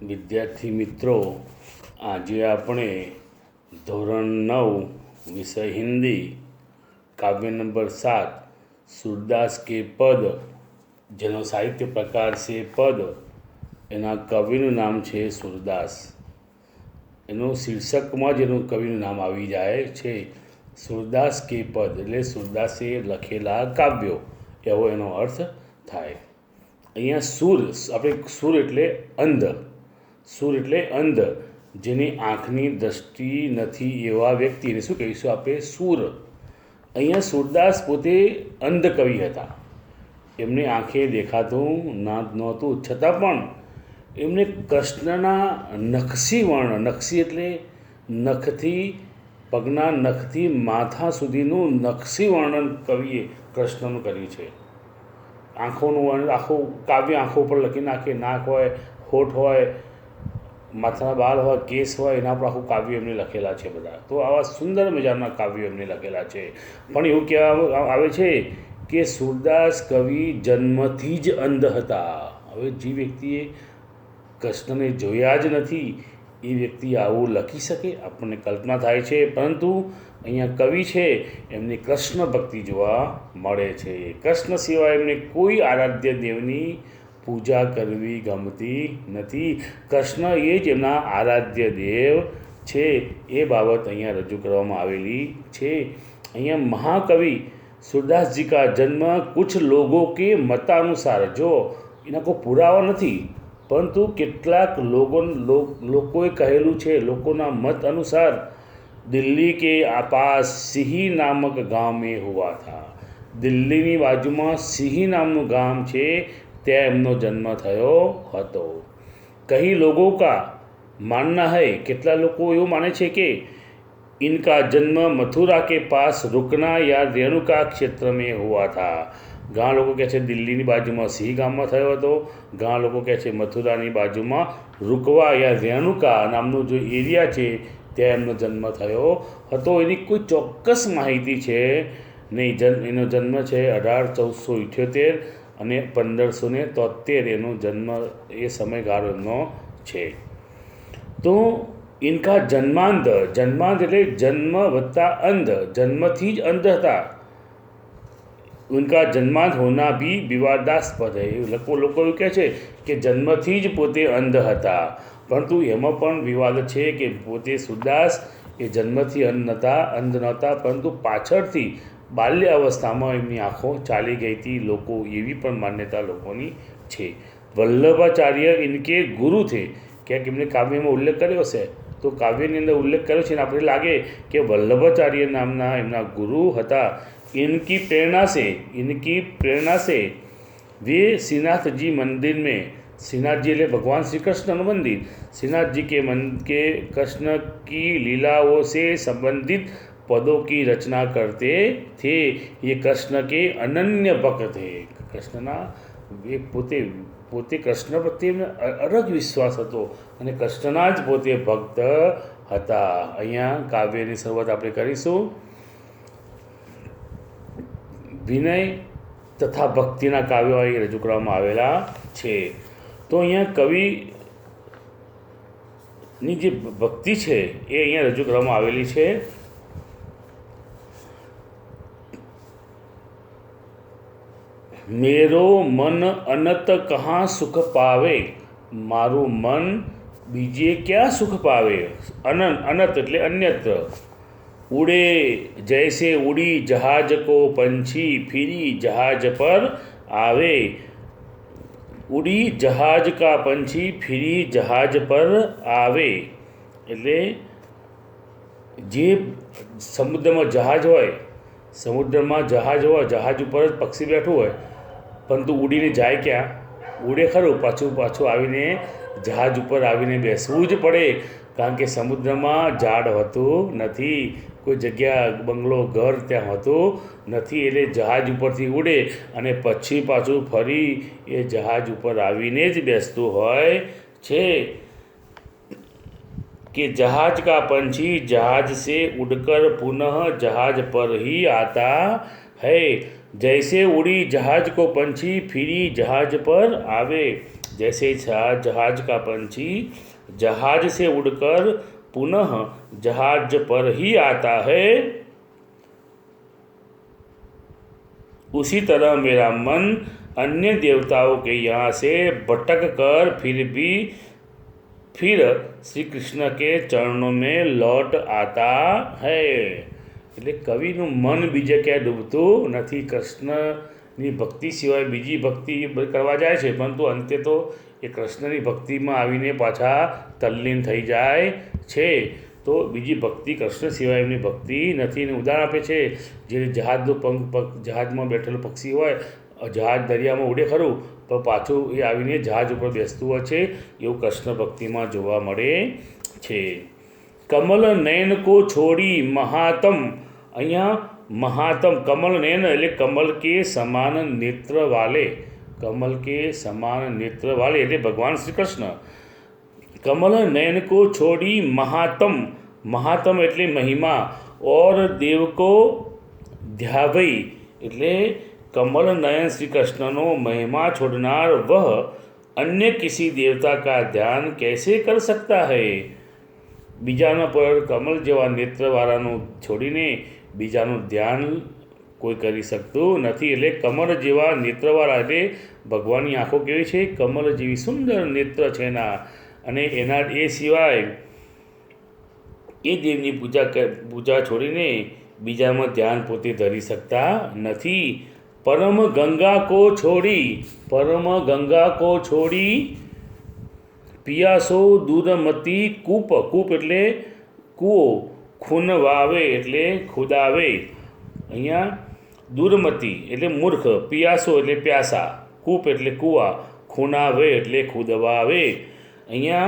વિદ્યાર્થી મિત્રો, આજે આપણે ધોરણ 9 વિષય હિન્દી કાવ્ય નંબર 7 સૂરદાસ કે પદ, જેનો સાહિત્ય પ્રકાર છે પદ, એના કવિનું નામ છે સૂરદાસ. એનું શીર્ષકમાં જ એનું કવિનું નામ આવી જાય છે, સૂરદાસ કે પદ, એટલે સૂરદાસે લખેલા કાવ્યો એવો એનો અર્થ થાય. અહીંયા સૂર, આપણે સૂર એટલે અંધ, સૂર એટલે અંધ, જેની આંખની દ્રષ્ટિ નથી એવા વ્યક્તિને શું કહીશું આપણે? સૂર. અહીંયા સૂરદાસ પોતે અંધ કવિ હતા. એમને આંખે દેખાતું નહોતું, છતાં પણ એમને કૃષ્ણના નખસી વર્ણ, નખસી એટલે નખથી પગના નખથી માથા સુધીનું નખસી વર્ણન કવિએ કૃષ્ણનું કર્યું છે. આંખોનું વર્ણન આખું કાવ્ય આંખો પર લખી નાખે. નાક હોય, હોઠ હોય, માથાના બાલ હોય, કેસ હોય, એના પર આખું કાવ્ય એમને લખેલા છે બધા. તો આવા સુંદર મજાના કાવ્યો એમને લખેલા છે. પણ એવું કહેવામાં આવે છે કે સૂરદાસ કવિ જન્મથી જ અંધ હતા. હવે જે વ્યક્તિએ કૃષ્ણને જોયા જ નથી એ વ્યક્તિ આવું લખી શકે? આપણને કલ્પના થાય છે. પરંતુ અહીંયા કવિ છે એમની કૃષ્ણ ભક્તિ જોવા મળે છે. કૃષ્ણ સિવાય એમને કોઈ આરાધ્ય દેવની પૂજા કરવી ગમતી નથી. કૃષ્ણ એ જ એમના આરાધ્ય દેવ છે. એ બાબત અહીંયા રજૂ કરવામાં આવેલી છે. અહીંયા મહાકવિ सूरदास जी का जन्म कुछ लोगों के मतानुसार, जो એના કોઈ પુરાવા નથી, પરંતુ કેટલાક લોકોએ કહેલું છે, લોકોના મત અનુસાર દિલ્હી કે આપાસ સિંહી નામક ગામ में हुआ था. દિલ્હીની બાજુમાં સિંહી નામનું ગામ છે, ત્યાં એમનો જન્મ થયો હતો. કઈ લોકો કા માનના હૈ, કેટલા લોકો એવું માને છે કે इनका जन्म मथुरा के पास रुकना या रेणुका क्षेत्र में हुआ था. ઘણા લોકો કહે છે દિલ્હીની બાજુમાં સિંહ ગામમાં થયો હતો. ઘણા લોકો કહે છે મથુરાની બાજુમાં રૂકવા યા રેણુકા નામનો જો એરિયા છે ત્યાં એમનો જન્મ થયો હતો. એની કોઈ ચોક્કસ માહિતી છે નહીં. એનો જન્મ છે 1478 અને 1573 એનો જન્મ, એ સમયગાળો એમનો છે. તો इनका जन्मांध, जन्मांध એટલે જન્મ વત્તા અંધ, જન્મથી જ અંધ હતા. उनका जन्मांध होना भी विवादास्पद है. લોકો એવું કહે છે કે જન્મથી જ પોતે અંધ હતા, પરંતુ એમાં પણ વિવાદ છે કે પોતે સૂરદાસ એ જન્મથી અંધ નહોતા, પરંતુ પાછળથી બાલ્ય અવસ્થામાં એમની આંખો ચાલી ગઈ હતી. લોકો એવી પણ માન્યતા લોકોની છે. વલ્લભાચાર્ય ઇનકે ગુરુ થે, ક્યાંક એમને કાવ્યમાં ઉલ્લેખ કર્યો છે, તો કાવ્યની અંદર ઉલ્લેખ કર્યો છે ને આપણે લાગે કે વલ્લભાચાર્ય નામના એમના ગુરુ હતા. इनकी प्रेरणा से वे श्रीनाथ जी मंदिर में, श्रीनाथ जी એટલે भगवान श्री कृष्ण मंदिर, श्रीनाथ जी के कृष्ण की लीलाओं से संबंधित पदों की रचना करते थे. ये कृष्ण के अनन्य भक्त थे. કૃષ્ણના એ પોતે કૃષ્ણ પ્રત્યે અરગ વિશ્વાસ હતો અને કૃષ્ણના જ પોતે ભક્ત હતા. અહીંયા કાવ્યની શરૂઆત આપણે કરીશું. વિનય તથા ભક્તિના કાવ્યો અહીં રજૂ કરવામાં આવેલા છે. તો અહીંયા કવિની જે ભક્તિ છે એ અહીંયા રજૂ કરવામાં આવેલી છે. મેરો મન અનત કહાં સુખ પાવે, મારું મન બીજે ક્યાં સુખ પાવે. અનંત એટલે અન્યત્ર. उड़े जैसे उड़ी जहाज को पंछी फिरी जहाज पर आवे. उड़ी जहाज का पंछी फिरी जहाज पर आवे એટલે જે સમુદ્રમાં જહાજ હોય, જહાજ ઉપર જ પક્ષી બેઠું હોય, પરંતુ ઉડીને જાય ક્યાં? ઉડે ખરું, પાછું આવીને જહાજ ઉપર આવીને બેસવું જ પડે, કારણ કે સમુદ્રમાં ઝાડ હોતું નથી, કોઈ જગ્યા, બંગલો, ઘર ત્યાં હોતું નથી. એટલે જહાજ ઉપરથી ઉડે અને પછી પાછું ફરી એ જહાજ ઉપર આવીને જ બેસતું હોય છે. કે જહાજ કા પંછી જહાજ से उड़कर पुनः जहाज पर ही आता है. जैसे उड़ी जहाज को पंछी फिरी जहाज पर आवे. जैसे जहाज का पंछी जहाज से उड़कर पुनः जहाज पर ही आता है, उसी तरह मेरा मन अन्य देवताओं के यहाँ से भटक कर फिर श्री कृष्ण के चरणों में लौट आता है। એટલે કવિનું મન બીજે ક્યાંય ડૂબતું નથી, કૃષ્ણની ભક્તિ સિવાય બીજી ભક્તિ કરવા જાય છે, પરંતુ અંતે તો એ કૃષ્ણની ભક્તિમાં આવીને પાછા તલ્લીન થઈ જાય છે। તો બીજી ભક્તિ કૃષ્ણ સિવાય એમની ભક્તિ નથી। એને ઉદાહરણ આપે છે, જે જહાજમાં બેઠેલું પક્ષી હોય, જહાજ દરિયામાં ઉડે ખરું પણ પાછું એ આવીને જહાજ ઉપર બેસતું હોય છે, એવું કૃષ્ણ ભક્તિમાં જોવા મળે છે। કમલ નયન કો છોડી મહાતમ, અહીંયા મહાતમ કમલ નયન એટલે કમલ કે સમાન નેત્ર વાલે, કમલ કે સમાન નેત્ર વાલે એટલે ભગવાન શ્રી કૃષ્ણ। કમલ નયન કો છોડી મહાતમ, મહાતમ એટલે મહિમા, और देव को ध्यावई એટલે कमल नयन श्री कृष्णनो महिमा छोड़नार वह अन्य किसी देवता का ध्यान कैसे कर सकता है। बीजाना पर कमल जेवा नेत्रवाळाનું છોડીને બીજાનું ધ્યાન કોઈ કરી શકતું નથી। એટલે કમળ જેવા નેત્રવાળા એટલે ભગવાનની આંખો કેવી છે, કમળ જેવી સુંદર નેત્ર છે એના, અને એના એ સિવાય એ દેવની પૂજા છોડીને બીજામાં ધ્યાન પોતે ધરી શકતા નથી। परम गंगा को छोड़ी पियासो दूरमती कूप, कूप એટલે કૂવો, ખૂનવાવે એટલે ખુદાવે, અહીંયા દૂરમતી એટલે મૂર્ખ, પિયાસો એટલે પ્યાસા, કૂપ એટલે કૂવા, ખૂનાવે એટલે ખુદવાવે। અહીંયા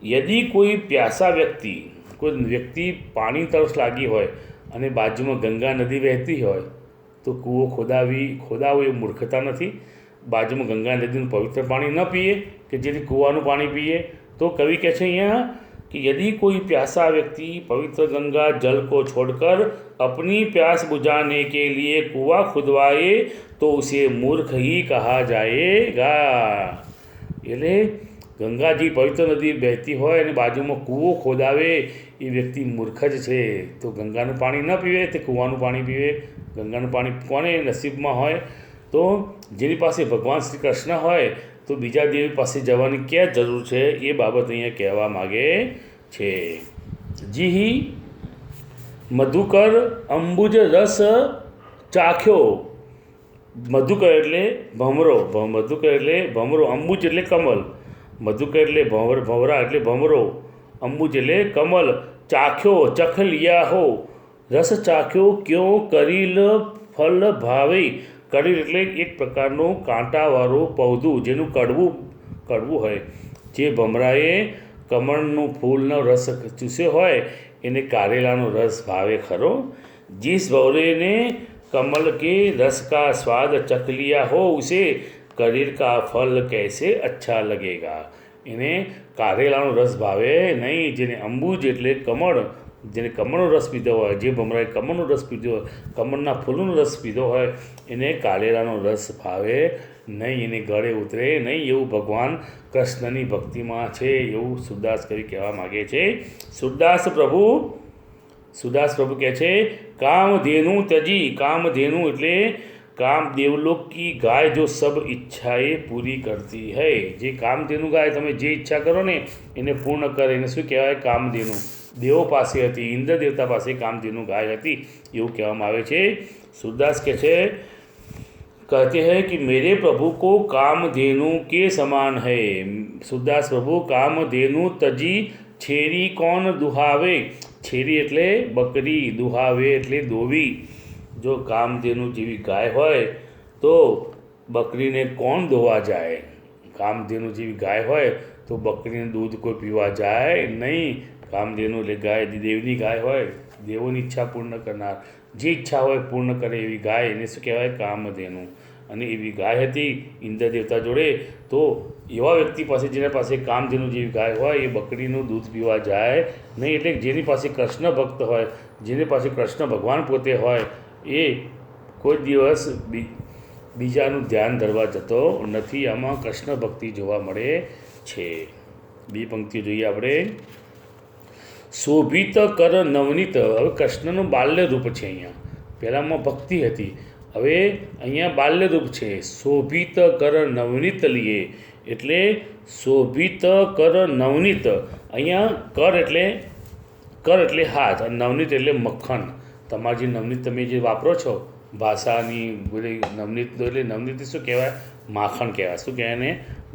यदि कोई प्यासा व्यक्ति, कोई व्यक्ति पानी तरस लागी होय અને બાજુમાં ગંગા નદી વહેતી હોય તો કૂવો ખોદાવો એ મૂર્ખતા નથી। બાજુમાં ગંગા નદીનું પવિત્ર પાણી ન પીએ કે જેથી કૂવાનું પાણી પીએ। તો કવિ કહે છે અહીંયા कि यदि कोई प्यासा व्यक्ति पवित्र गंगा जल को छोड़कर अपनी प्यास बुझाने के लिए कुआं खुदवाए तो उसे मूर्ख ही कहा जाएगा। એટલે ગંગાજી પવિત્ર નદી બહેતી હોય અને બાજુમાં કૂવો ખોદાવે એ વ્યક્તિ મૂર્ખ જ છે। તો ગંગાનું પાણી ન પીવે તે કૂવાનું પાણી પીવે। ગંગાનું પાણી કોને નસીબમાં હોય, તો જેની પાસે ભગવાન શ્રી કૃષ્ણ હોય તો બીજા દેવી પાસે જવાની ક્યાં જરૂર છે, એ બાબત અહીંયા કહેવા માગે છે। જી મધુકર અંબુજ રસ ચાખ્યો, મધુકર એટલે ભમરો, મધુકર એટલે ભમરો, અંબુજ એટલે કમલ, મધુકર એટલે ભંવરા એટલે ભમરો, અંબુજ એટલે કમલ। ચાખ્યો ચખ લિયા હો, રસ ચાખ્યો ક્यों કરીલ ફલ ભાવે, કરીલ એટલે એક પ્રકારનું કાંટાવાળું પૌધું જેનું કડવું હોય। જે ભમરાએ કમળનું ફૂલનો રસ ચૂસ્યો હોય એને કારેલાનો રસ ભાવે ખરો। जिस भौरे ने कमल के रस का स्वाद चख लिया हो उसे करील का फल कैसे अच्छा लगेगा। એને કારેલાનો રસ ભાવે નહીં। જેને અંબુજ એટલે કમળ, જેને કમળનો રસ પીધો હોય, જે ભમરાએ કમળનો રસ પીધો હોય, કમળના ફૂલનો રસ પીધો હોય એને કારેલાનો રસ ભાવે નહીં, એને ગળે ઉતરે નહીં। એવું ભગવાન કૃષ્ણની ભક્તિમાં છે એવું સુરદાસ કવિ કહેવા માગે છે। સુરદાસ પ્રભુ કહે છે કામધેनु त्यजी, कामधेनु એટલે काम देवलोक की गाय जो सब इच्छाएं पूरी करती है। जे कामधेनु गाय તમે જે ઈચ્છા કરો ને એને પૂર્ણ કરે, એને શું કહેવાય, કામધેनु। દેવો પાસે હતી, ઇન્દ્ર દેવતા પાસે કામધેनु ગાય હતી એવું કહેવામાં આવે છે। સુરદાસ कहते हैं कि मेरे प्रभु को कामधेनु के समान है। सुरदास प्रभु कामधेनु तजी छेरी कौन दुहावे, छेरी એટલે બકરી, દુહાવે એટલે દોવી। જો કામધેनु જેવી ગાય હોય તો બકરીને કોણ દોવા જાય। કામધેनु જેવી ગાય હોય તો બકરીને દૂધ કોઈ પીવા જાય નહીં। કામધેनु એટલે ગાય દેવની ગાય હોય, દેવોની ઈચ્છા પૂર્ણ કરનાર, જે ઈચ્છા હોય પૂર્ણ કરે એવી ગાય, એને શું કહેવાય, કામધેनु। અને એવી ગાય હતી ઇન્દ્ર દેવતા જોડે। તો એવા વ્યક્તિ પાસે જેના પાસે કામધેनु જેવી ગાય હોય એ બકરીનું દૂધ પીવા જાય નહીં। એટલે જેની પાસે કૃષ્ણ ભક્ત હોય, જેની પાસે કૃષ્ણ ભગવાન પોતે હોય એ કોઈ દિવસ બીજાનું ધ્યાન ધરવા જતો નથી. આમાં કૃષ્ણ ભક્તિ જોવા મળે છે. બીજી પંક્તિ જોઈએ આપણે. શોભિત કર નવનીત. હવે કૃષ્ણનું બાલ્ય રૂપ છે અહીંયા. પહેલાંમાં ભક્તિ હતી, હવે અહીંયા બાલ્ય રૂપ છે. શોભિત કર નવનીત લીએ એટલે શોભિત કર નવનીત. અહીંયા કર એટલે હાથ અને નવનીત એટલે મક્ખન. તમારી જે નવનીત તમે જે વાપરો છો ભાષાની બધી નવનીત, એટલે નવનીત શું કહેવાય? માખણ કહેવાય. શું કહેવાય ને?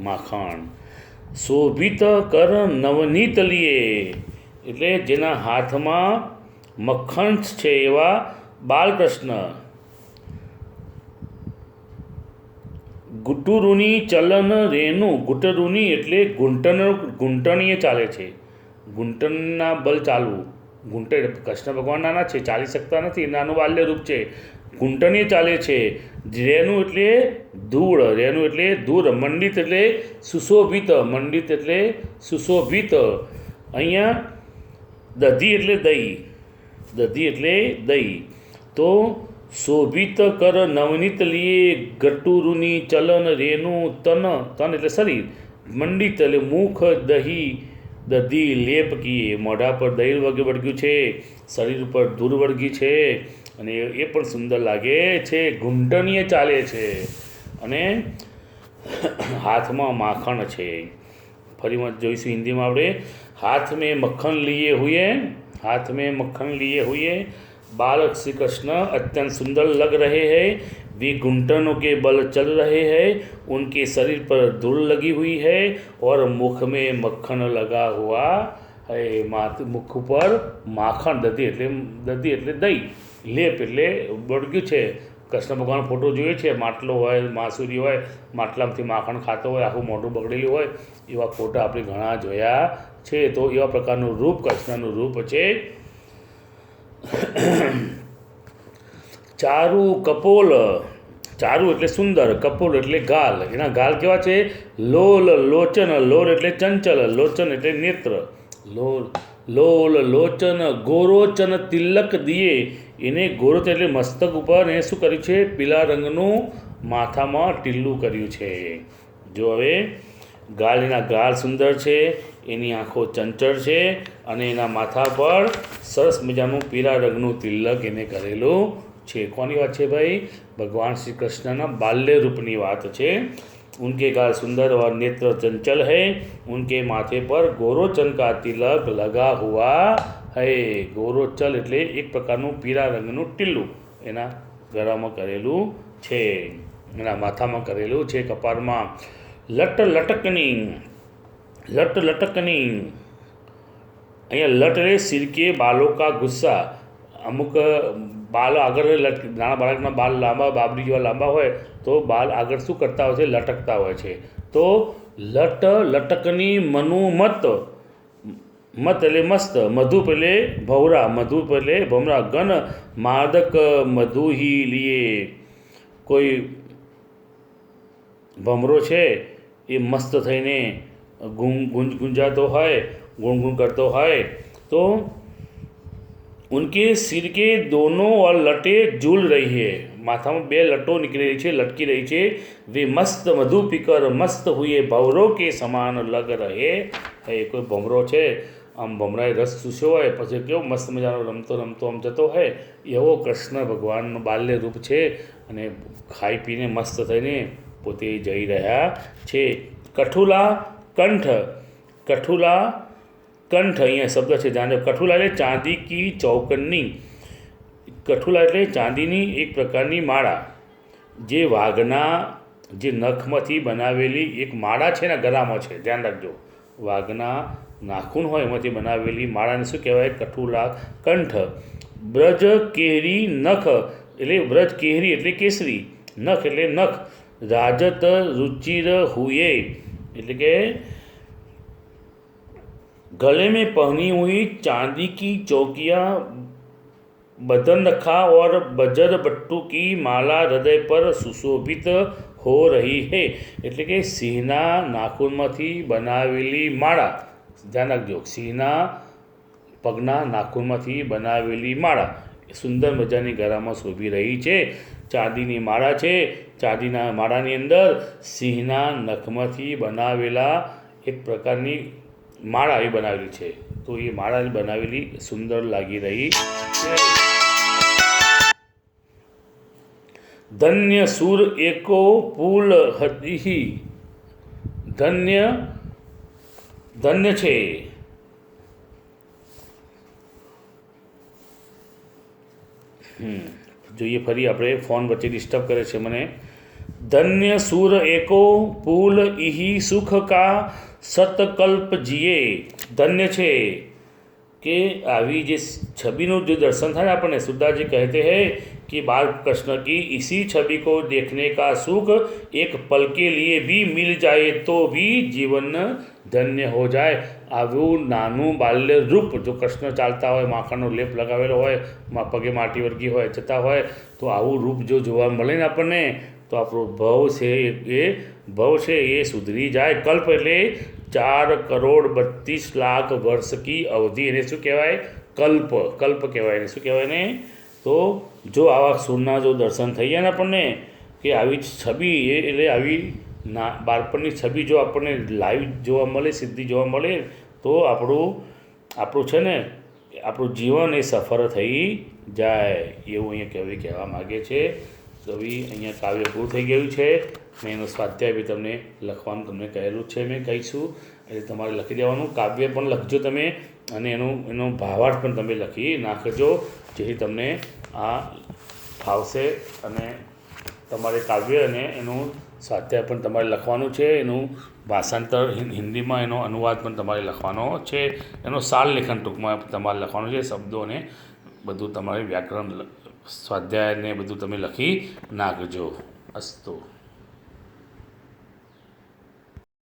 માખણ. શોભિત કર નવનીત લીએ એટલે જેના હાથમાં મક્ખણ છે એવા બાલકૃષ્ણ. ગુટુરુની ચલન રેનું. ગુટરુની એટલે ઘૂંટણીએ ચાલે છે, ઘૂંટણના બલ ચાલવું. કૃષ્ણ ભગવાન નાના છે, ચાલી શકતા નથી, નાનું બાલ્ય રૂપ છે, ઘૂંટણીએ ચાલે છે. રેનું એટલે ધૂળ, રેનું એટલે ધૂળ. મંડિત એટલે સુશોભિત, મંડિત એટલે સુશોભિત. અહીંયા દધી એટલે દહીં, દધી એટલે દહીં. તો શોભિત કર નવનીત લીએ ગટુરુની ચલન રેનું તન. તન એટલે શરીર, મંડિત એટલે મુખ દધી લેપ કીએ. મોઢા પર દહીં વળગ્યું છે, શરીર ઉપર ધૂળ વળગી છે અને એ પણ સુંદર લાગે છે. ઘૂંટણીએ ચાલે છે અને હાથમાં માખણ છે. ફરીમાં જોઈશું હિન્દીમાં આપણે. हाथ में मक्खन लिए हुए, हाथ में मक्खन लिए हुए बालक श्री कृष्ण अत्यंत सुंदर लग रहे हैं. वे घुंटनों के बल चल रहे हैं, उनके शरीर पर धूल लगी हुई है और मुख में मक्खन लगा हुआ है. मुख पर माखण, દધી એટલે દહીં, લેપ એટલે બળગ્યું છે. કૃષ્ણ ભગવાન ફોટો જોઈએ છે, માટલો હોય, માસુરી હોય, માટલામાંથી માખણ ખાતો હોય, આખું મોઢું બગડેલું હોય, એવા ફોટા આપણે ઘણા જોયા છે. તો એવા પ્રકારનું રૂપ કૃષ્ણનું રૂપ છે. ચારુ કપોલ. ચારુ એટલે સુંદર, કપોલ એટલે ગાલ. એના ગાલ કેવા છે? લોલ લોચન. લોલ એટલે ચંચલ, લોચન એટલે નેત્ર. લોલ લોચન ગોરોચન તિલક દિયે. એને ગોરોચન એટલે મસ્તક ઉપર એને શું કર્યું છે? પીળા રંગનું માથામાં ટીલું કર્યું છે. જો હવે એના ગાલ સુંદર છે, એની આંખો ચંચળ છે અને એના માથા પર સરસ મજાનું પીળા રંગનું તિલક એને કરેલું છે. કોની વાત છે ભાઈ? ભગવાન શ્રી કૃષ્ણના બાલ્ય રૂપની વાત છે. उनके गाल सुंदर और नेत्र चंचल है, उनके माथे पर गोरोचन का तिलक लगा हुआ है. ગોરોચલ એટલે એક પ્રકારનું પીળા રંગનું ટીલું એના ગળામાં કરેલું છે, એના માથામાં કરેલું છે, કપાળમાં. લટ લટકની. લટ લટકની. અહીંયા લટ એટલે સિરકે બાલો કા ગુસ્સા. અમુક બાલ આગળ નાના બાળકના બાલ લાંબા, બાબરી જેવા લાંબા હોય તો બાલ આગળ શું કરતા હોય છે? લટકતા હોય છે. તો લટ લટકની મનુમત. મત એટલે મસ્ત, મધુપ એટલે ભવરા, મધુપ એટલે ભમરા. ગન માદક મધુ હી લીએ. કોઈ ભમરો છે એ મસ્ત થઈને ગુંજાતો હોય, ગુણગુણ કરતો હોય તો उनके सिर के दोनों और लटें झूल रही है. माथा में બે લટો નીકળી રહી છે, લટકી રહી છે. वे मस्त मधु पीकर मस्त हुए भवरों के समान लग रहे है. કોઈ ભમરો છે, આમ ભમરાએ રસ ચૂસ્યો હોય પછી કેવો મસ્ત મજાનો રમતો રમતો આમ જતો હોય, એવો કૃષ્ણ ભગવાનનું બાલ્ય રૂપ છે અને ખાઈ પીને મસ્ત થઈને પોતે જઈ રહ્યા છે. કઠુલા કંઠ. કઠુલા કંઠ અહીંયા શબ્દ છે, જાણે. કઠુલા એટલે ચાંદી કી ચૌકન્ની. કઠુલા એટલે ચાંદીની એક પ્રકારની માળા. જે વાઘના જે નખમાંથી બનાવેલી એક માળા છે ને ગળામાં છે, ધ્યાન રાખજો. વાઘના નાખૂન હોય એમાંથી બનાવેલી માળાને શું કહેવાય? કઠુલા કંઠ. બ્રજ કેહરી નખ એટલે બ્રજ કેહરી એટલે કેસરી, નખ એટલે નખ. રાજત रुचिर हुए એટલે કે गले में पहनी हुई चांदी की चौकियाँ, बदन रखा और बजर बट्टू की माला हृदय पर सुशोभित हो रही है. એટલે કે સિંહના નાખૂનમાંથી બનાવેલી માળા. ધ્યાન રાખજો, સિંહના પગના નાખૂનમાંથી બનાવેલી માળા સુંદર મજાની ગળામાં શોભી રહી છે. ચાંદીની માળા છે, ચાંદીના માળાની અંદર સિંહના નખમાંથી બનાવેલા એક પ્રકારની માળા એ બનાવેલી છે. તો એ માળા બનાવેલી સુંદર લાગી રહી છે. ધન્ય સુર એકો પુલ હદિહી, ધન્ય ધન્ય છે. જોઈએ ફરી આપણે, ફોન વચ્ચે ડિસ્ટર્બ કરે છે મને. ધન્ય સુર એકો પુલ ઇહી સુખ કા સતકલ્પ જીએ. ધન્ય છે કે આવી જે છબીનું जो दर्शन था ना આપણને, सूरदास जी कहते हैं कि बाल कृष्ण की इसी छवि को देखने का सुख एक पल के लिए भी मिल जाए तो भी जीवन ધન્ય હો જાય. આવું નાનું બાલ્ય રૂપ જો કૃષ્ણ ચાલતા હોય, માખણનો લેપ લગાવેલો હોય, પગે માટી વર્ગી હોય, જતા હોય, તો આવું રૂપ જો જોવા મળે ને આપણને, તો આપણો ભવ છે એ સુધરી જાય. કલ્પ એટલે 4,32,00,000 વર્ષ કી અવધિ. એને શું કહેવાય? કલ્પ કહેવાય. એને શું કહેવાય ને? તો જો આવા સૂરના જો દર્શન થઈ જાય ને આપણને, કે આવી છબી એટલે આવી બાળપણની છબી જો આપણને લાઈવ જોવા મળે, સીધી જોવા મળે, તો આપણું છે ને, આપણું જીવન એ સફળ થઈ જાય એવું અહીંયા કહેવા માગે છે. તો અહીંયા કાવ્ય પૂરું થઈ ગયું છે. મેં એનો સ્વાધ્યાય બી તમને લખવાનું તમને કહેલું છે, મેં કહીશું. એટલે તમારે લખી દેવાનું. કાવ્ય પણ લખજો તમે, અને એનો ભાવાર્થ પણ તમે લખી નાખજો, જેથી તમને આ ફાવશે. અને તમારે કાવ્ય અને એનું સ્વાધ્યાય પણ તમારે લખવાનું છે. એનું ભાષાંતર હિન્દીમાં એનો અનુવાદ પણ તમારે લખવાનો છે. એનો સાર લેખન ટૂંકમાં તમારે લખવાનું છે. શબ્દો અને બધું તમારે વ્યાકરણ સ્વાધ્યાય ને બધું તમે લખી નાખજો. અસ્તુ.